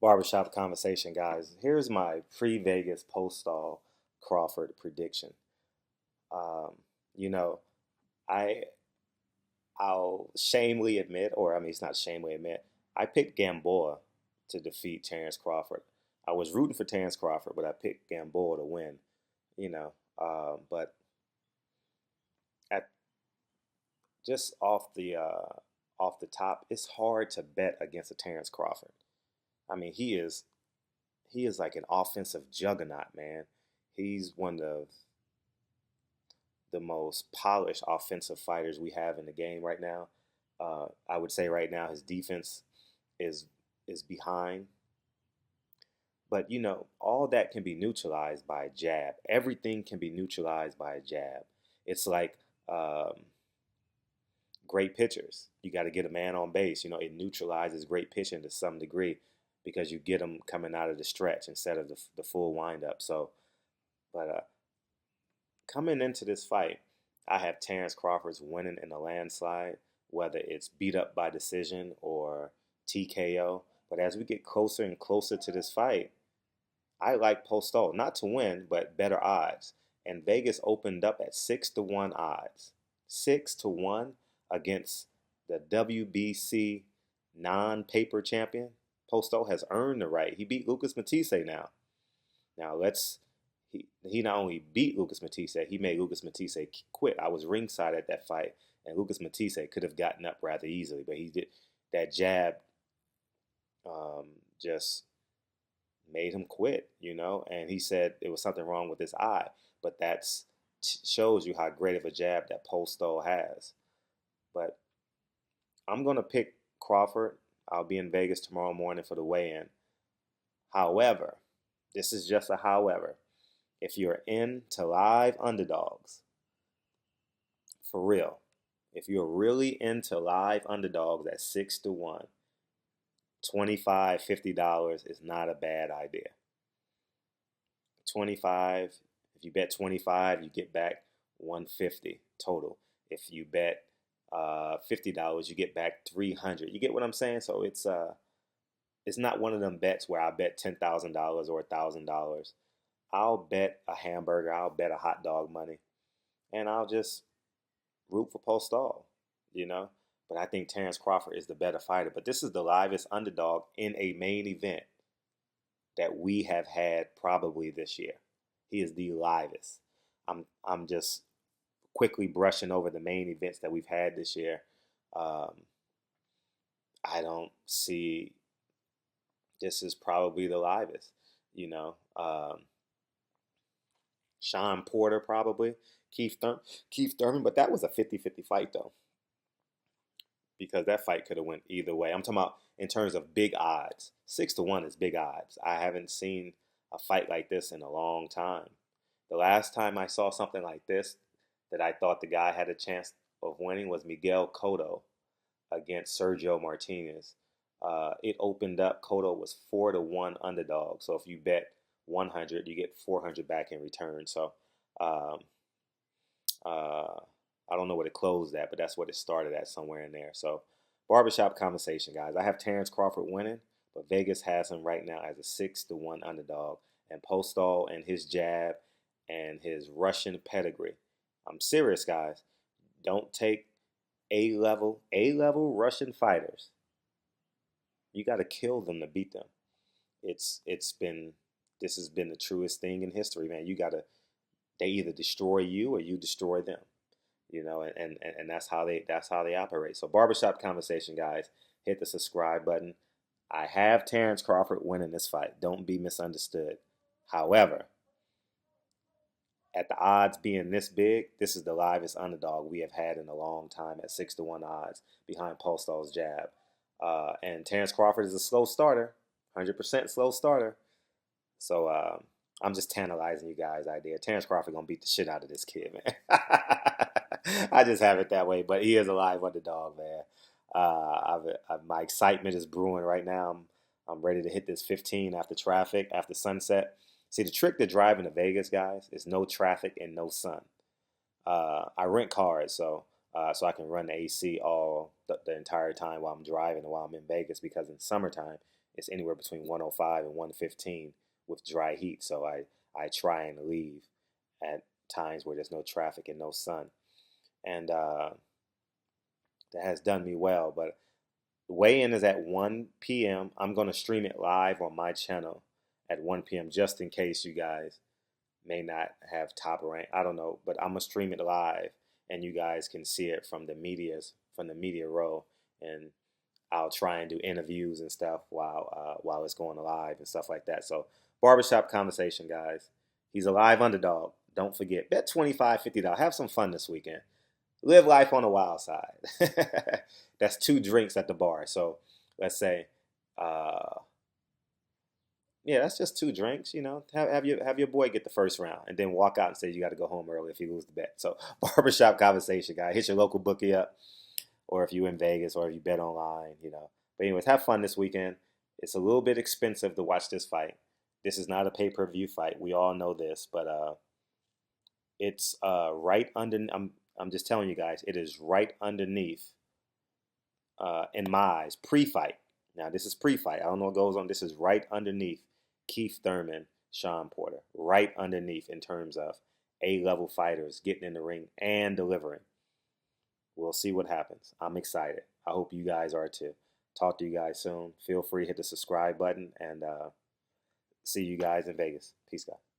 Barbershop conversation, guys. Here's my pre-Vegas Postol Crawford prediction. Um, you know, I I'll shamefully admit, or I mean, it's not shamefully admit, I picked Gamboa to defeat Terrence Crawford. I was rooting for Terrence Crawford, but I picked Gamboa to win. You know, but at just off the top, it's hard to bet against a Terrence Crawford. I mean, he is like an offensive juggernaut, man. He's one of the most polished offensive fighters we have in the game right now. I would say right now his defense is is behind, but all that can be neutralized by a jab. Everything can be neutralized by a jab. It's like great pitchers. You got to get a man on base. It neutralizes great pitching to some degree because you get them coming out of the stretch instead of the full windup. So, but coming into this fight, I have Terrence Crawford's winning in a landslide, whether it's beat up by decision or TKO. But as we get closer and closer to this fight, I like Postol, not to win, but better odds. And Vegas opened up at 6-1 odds. 6-1 against the WBC non-paper champion. Postol has earned the right. He beat Lucas Matisse now. Now he not only beat Lucas Matisse, he made Lucas Matisse quit. I was ringside at that fight, and Lucas Matisse could have gotten up rather easily, but he did that jab. Just made him quit, and he said it was something wrong with his eye. But that's shows you how great of a jab that Postol has. But I'm gonna pick Crawford. I'll be in Vegas tomorrow morning for the weigh-in. However, this is just a however. If you're into live underdogs, for real, if you're really into live underdogs at 6-1, $25, $50 is not a bad idea. 25, if you bet 25, you get back 150 total. If you bet $50, you get back 300. You get what I'm saying? So it's not one of them bets where I bet $10,000 or $1,000. I'll bet a hamburger, I'll bet a hot dog money, and I'll just root for Postol, you know. But I think Terrence Crawford is the better fighter. But this is the livest underdog in a main event that we have had probably this year. He is the livest. I'm just quickly brushing over the main events that we've had this year. Um, I don't see this is probably the livest, you know. Sean Porter probably, Keith Thurman, but that was a 50-50 fight though, because that fight could have went either way. I'm talking about in terms of big odds. 6-1 is big odds. I haven't seen a fight like this in a long time. The last time I saw something like this that I thought the guy had a chance of winning was Miguel Cotto against Sergio Martinez. It opened up. Cotto was 4-1 underdog. So if you bet 100, you get 400 back in return. So um, I don't know what it closed at, but that's what it started at, somewhere in there. So barbershop conversation, guys. I have Terrence Crawford winning, but Vegas has him right now as a 6-1 underdog. And Postol and his jab and his Russian pedigree. I'm serious, guys. Don't take A level Russian fighters. You got to kill them to beat them. It's been this has been the truest thing in history, man. They either destroy you or you destroy them. And that's how they operate. So barbershop conversation, guys. Hit the subscribe button. I have Terrence Crawford winning this fight. Don't be misunderstood. However, at the odds being this big, this is the livest underdog we have had in a long time at 6-1 odds behind Postol's jab. And Terrence Crawford is a slow starter, 100% slow starter. So I'm just tantalizing you guys' idea. Terrence Crawford gonna beat the shit out of this kid, man. I just have it that way, but he is a live underdog, man. My excitement is brewing right now. I'm ready to hit this 15 after traffic, after sunset. See, the trick to driving to Vegas, guys, is no traffic and no sun. I rent cars, so I can run the AC all the entire time while I'm driving and while I'm in Vegas, because in summertime it's anywhere between 105 and 115 with dry heat. So I try and leave at times where there's no traffic and no sun. And that has done me well. But the weigh-in is at 1 p.m. I'm going to stream it live on my channel at 1 p.m. just in case you guys may not have top rank. I don't know, but I'm going to stream it live and you guys can see it from the media row, and I'll try and do interviews and stuff while it's going live and stuff like that. So barbershop conversation, guys. He's a live underdog. Don't forget, bet $25, $50. Have some fun this weekend. Live life on the wild side. That's 2 drinks at the bar. So let's say, yeah, that's just 2 drinks. You know, have your boy get the first round, and then walk out and say you got to go home early if you lose the bet. So barbershop conversation, guy. Hit your local bookie up, or if you're in Vegas, or if you bet online. You know. But anyways, have fun this weekend. It's a little bit expensive to watch this fight. This is not a pay-per-view fight. We all know this, but it's right under. I'm just telling you guys, it is right underneath, in my eyes, pre-fight. Now, this is pre-fight. I don't know what goes on. This is right underneath Keith Thurman, Sean Porter. Right underneath in terms of A-level fighters getting in the ring and delivering. We'll see what happens. I'm excited. I hope you guys are too. Talk to you guys soon. Feel free to hit the subscribe button, and see you guys in Vegas. Peace, guys.